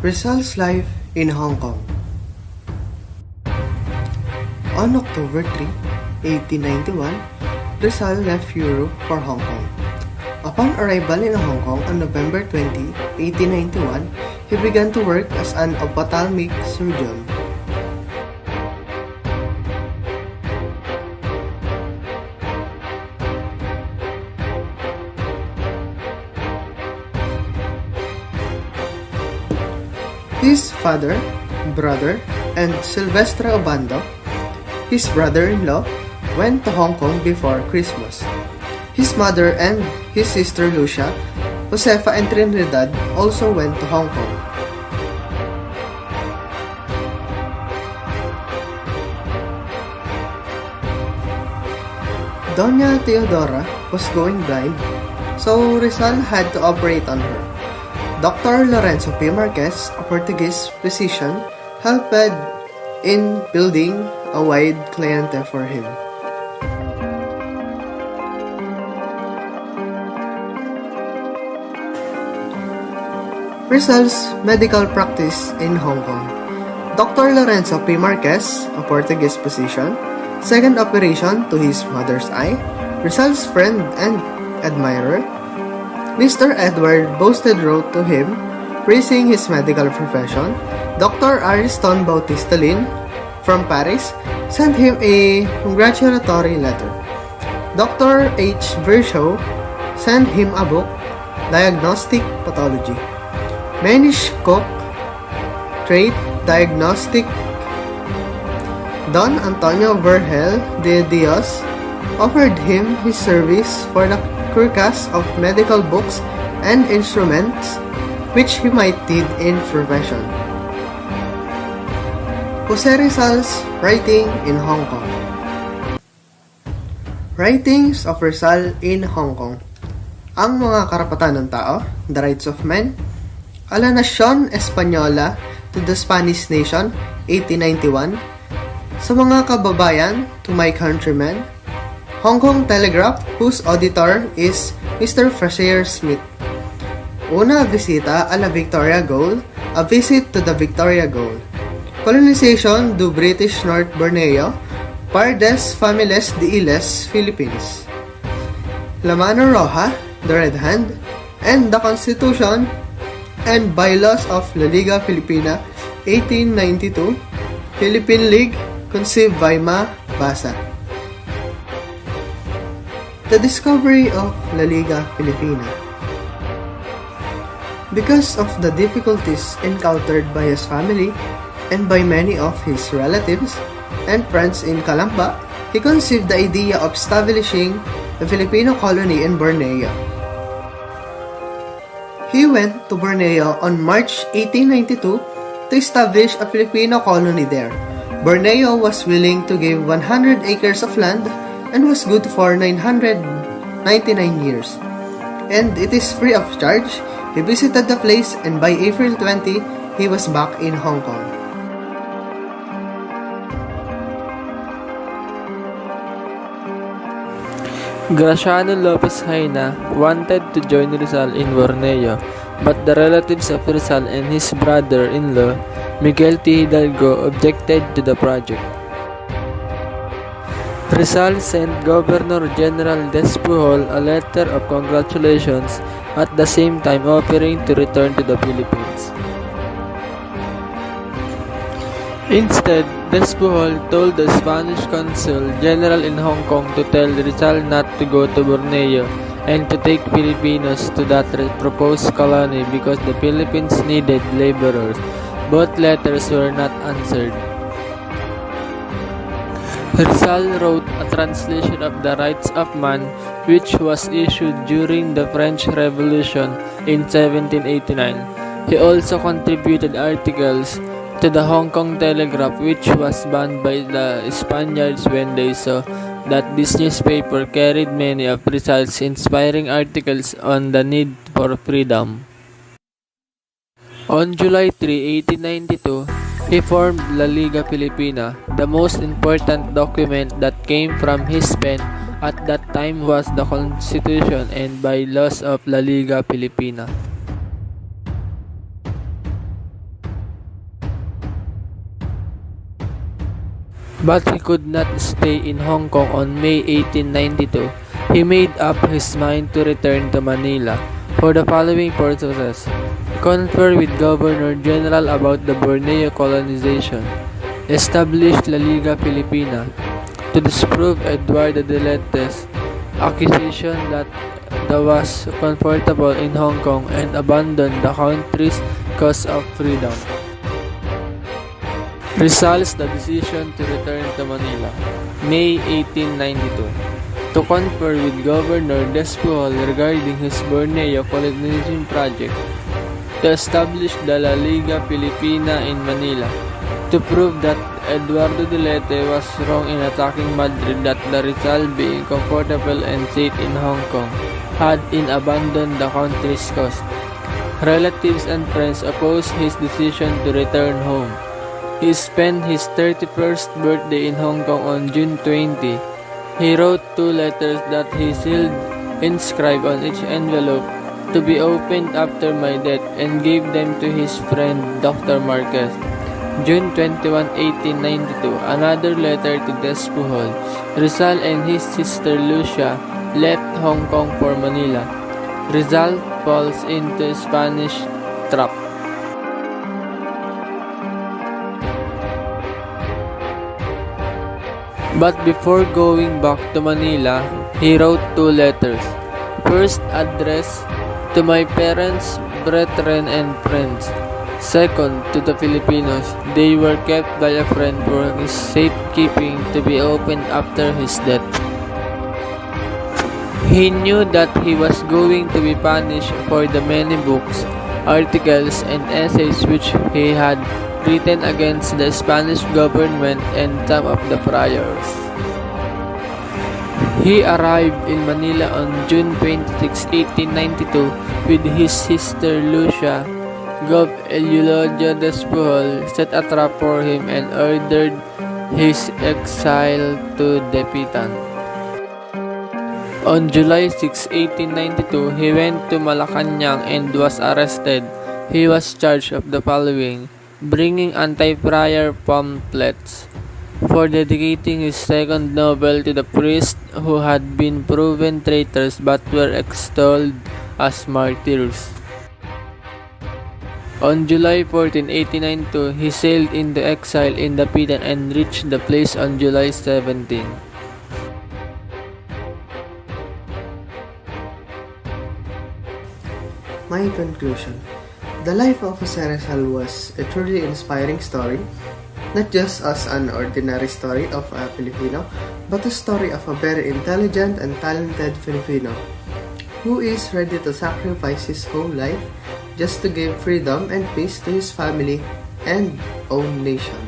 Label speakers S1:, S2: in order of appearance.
S1: Rizal's life in Hong Kong. On October 3, 1891, Rizal left Europe for Hong Kong. Upon arrival in Hong Kong on November 20, 1891, he began to work as an ophthalmic surgeon. His father, brother, and Silvestre Obando, his brother-in-law, went to Hong Kong before Christmas. His mother and his sister Lucia, Josefa, and Trinidad also went to Hong Kong. Doña Teodora was going blind, so Rizal had to operate on her. Dr. Lorenzo P. Marquez, a Portuguese physician, helped in building a wide clientele for him. Rizal's medical practice in Hong Kong. Dr. Lorenzo P. Marquez, a Portuguese physician, second operation to his mother's eye. Rizal's friend and admirer, Mr. Edward Boasted wrote to him, praising his medical profession. Dr. Ariston Bautista Lin from Paris sent him a congratulatory letter. Dr. H. Virchow sent him a book, Diagnostic Pathology. Meningococc Trait Diagnostic. Don Antonio Vergel de Dios offered him his service for the forecast of medical books and instruments which he might need in profession. Jose Rizal's writing in Hong Kong. Writings of Rizal in Hong Kong. Ang mga karapatan ng tao, The Rights of Man, A la Nación Española to the Spanish Nation, 1891, Sa mga kababayan, to my countrymen, Hong Kong Telegraph, whose auditor is Mr. Fraser Smith. Una visita a la Victoria Gold, a visit to the Victoria Gold. Colonization do British North Borneo, par des families de Iles, Philippines. La Mano Roja, the Red Hand, and the Constitution and Bylaws of La Liga Filipina, 1892, Philippine League, conceived by Ma. Basa. The discovery of La Liga Filipina. Because of the difficulties encountered by his family and by many of his relatives and friends in Calamba, he conceived the idea of establishing a Filipino colony in Borneo. He went to Borneo on March 1892 to establish a Filipino colony there. Borneo was willing to give 100 acres of land and was good for 999 years. And it is free of charge. He visited the place and by April 20, he was back in Hong Kong.
S2: Graciano Lopez Haina wanted to join Rizal in Borneo, but the relatives of Rizal and his brother-in-law, Miguel T. Hidalgo, objected to the project. Rizal sent Governor General Despujol a letter of congratulations, at the same time offering to return to the Philippines. Instead, Despujol told the Spanish Consul General in Hong Kong to tell Rizal not to go to Borneo and to take Filipinos to that proposed colony because the Philippines needed laborers. Both letters were not answered. Rizal wrote a translation of The Rights of Man, which was issued during the French Revolution in 1789. He also contributed articles to the Hong Kong Telegraph, which was banned by the Spaniards when they saw that this newspaper carried many of Rizal's inspiring articles on the need for freedom. On July 3, 1892, he formed La Liga Filipina. The most important document that came from his pen at that time was the Constitution and Bylaws of La Liga Filipina. But he could not stay in Hong Kong on May 1892. He made up his mind to return to Manila for the following purposes: confer with Governor General about the Borneo colonization, establish La Liga Filipina, to disprove Eduardo de Lette's accusation that he was comfortable in Hong Kong and abandon the country's cause of freedom. Rizal's the decision to return to Manila, May 1892, to confer with Governor Despujol regarding his Borneo colonization project, to establish the La Liga Filipina in Manila, to prove that Eduardo de Lette was wrong in attacking Madrid, that the Rizal, being comfortable and safe in Hong Kong, had abandoned the country's cause. Relatives and friends opposed his decision to return home. He spent his 31st birthday in Hong Kong on June 20. He wrote 2 letters that he sealed, inscribed on each envelope, to be opened after my death, and gave them to his friend Dr. Marquez. June 21, 1892, another letter to Despujol. Rizal and his sister Lucia left Hong Kong for Manila. Rizal falls into Spanish trap. But before going back to Manila, he wrote 2 letters. First, addressed to my parents, brethren, and friends. Second, to the Filipinos. They were kept by a friend for his safekeeping, to be opened after his death. He knew that he was going to be punished for the many books, articles, and essays which he had written against the Spanish government and some of the friars. He arrived in Manila on June 26, 1892 with his sister Lucia. Gov. Eulogio Despujol set a trap for him and ordered his exile to Dapitan. On July 6, 1892, he went to Malacanang and was arrested. He was charged of the following: bringing anti-friar pamphlets, for dedicating his second novel to the priests who had been proven traitors but were extolled as martyrs. On July 14, 1892, he sailed into exile in Dapitan and reached the place on July 17.
S1: My conclusion. The life of Jose Rizal was a truly inspiring story, not just as an ordinary story of a Filipino, but a story of a very intelligent and talented Filipino who is ready to sacrifice his whole life just to give freedom and peace to his family and own nation.